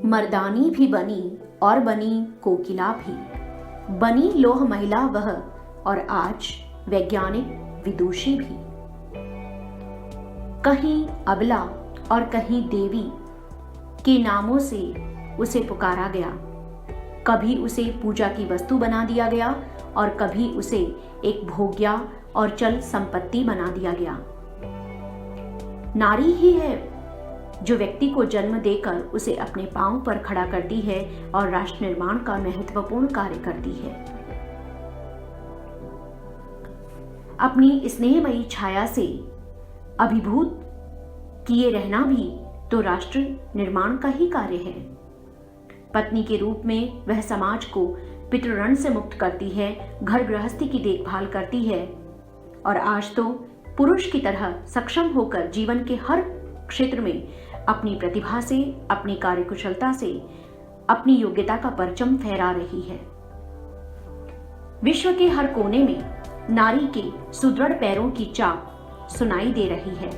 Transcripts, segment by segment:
मर्दानी भी बनी और बनी कोकिला भी, बनी लोह महिला वह और आज वैज्ञानिक विदुषी भी। कहीं अबला और कहीं देवी के नामों से उसे पुकारा गया। कभी उसे पूजा की वस्तु बना दिया गया और कभी उसे एक भोग्या और चल संपत्ति बना दिया गया। नारी ही है जो व्यक्ति को जन्म देकर उसे अपने पांव पर खड़ा करती है और राष्ट्र निर्माण का महत्वपूर्ण कार्य करती है। अपनी स्नेहमयी छाया से अभिभूत किए रहना भी तो राष्ट्र निर्माण का ही कार्य है। पत्नी के रूप में वह समाज को पितृऋण से मुक्त करती है, घर गृहस्थी की देखभाल करती है और आज तो पुरुष की तरह सक्षम होकर जीवन के हर क्षेत्र में अपनी प्रतिभा से, अपनी कार्यकुशलता से, अपनी योग्यता का परचम फहरा रही है। विश्व के हर कोने में नारी के सुदृढ़ पैरों की चाप सुनाई दे रही है।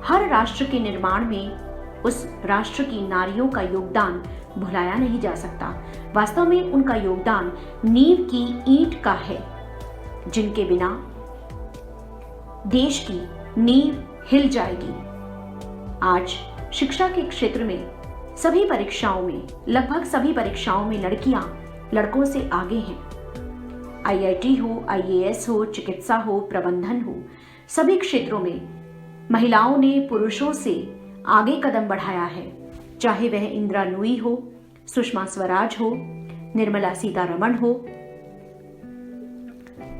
हर राष्ट्र के निर्माण में उस राष्ट्र की नारियों का योगदान भुलाया नहीं जा सकता। वास्तव में उनका योगदान नींव की ईंट का है, जिनके बिना देश की नींव हिल जाएगी। आज शिक्षा के क्षेत्र में सभी परीक्षाओं में, लगभग सभी परीक्षाओं में लड़कियां लड़कों से आगे हैं। IIT हो, IAS हो, चिकित्सा हो, प्रबंधन हो, सभी क्षेत्रों में महिलाओं ने पुरुषों से आगे कदम बढ़ाया है। चाहे वह इंदिरा नूई हो, सुषमा स्वराज हो, निर्मला सीतारमण हो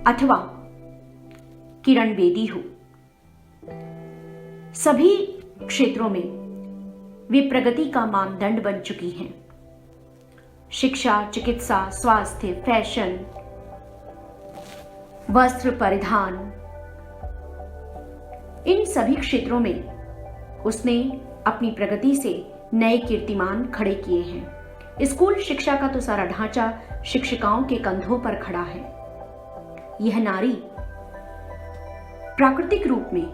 अथवा किरण बेदी हो, सभी क्षेत्रों में वे प्रगति का मानदंड बन चुकी हैं। शिक्षा, चिकित्सा, स्वास्थ्य, फैशन, वस्त्र परिधान, इन सभी क्षेत्रों में उसने अपनी प्रगति से नए कीर्तिमान खड़े किए हैं। स्कूल शिक्षा का तो सारा ढांचा शिक्षिकाओं के कंधों पर खड़ा है। यह नारी प्राकृतिक रूप में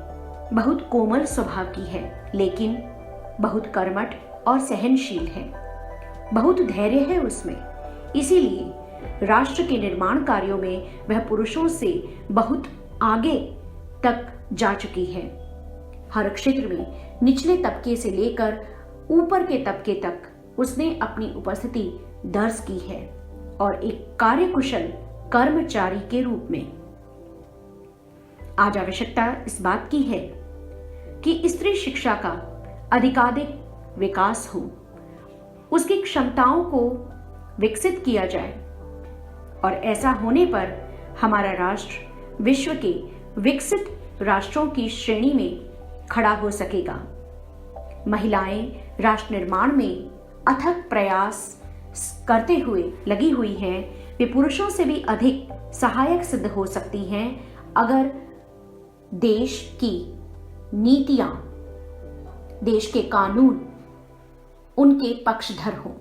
बहुत कोमल स्वभाव की है, लेकिन बहुत कर्मठ और सहनशील है। बहुत धैर्य है उसमें। इसीलिए राष्ट्र के निर्माण कार्यों में वह पुरुषों से बहुत आगे तक जा चुकी है। हर क्षेत्र में निचले तबके से लेकर ऊपर के तबके तक उसने अपनी उपस्थिति दर्ज की है और एक कार्यकुशल कर्मचारी के रूप में। आज आवश्यकता इस बात की है कि स्त्री शिक्षा का अधिकाधिक विकास हो, उसकी क्षमताओं को विकसित किया जाए और ऐसा होने पर हमारा राष्ट्र विश्व के विकसित राष्ट्रों की श्रेणी में खड़ा हो सकेगा। महिलाएं राष्ट्र निर्माण में अथक प्रयास करते हुए लगी हुई हैं। वे पुरुषों से भी अधिक सहायक सिद्ध हो सकती हैं अगर देश की नीतियां, देश के कानून उनके पक्षधर हों।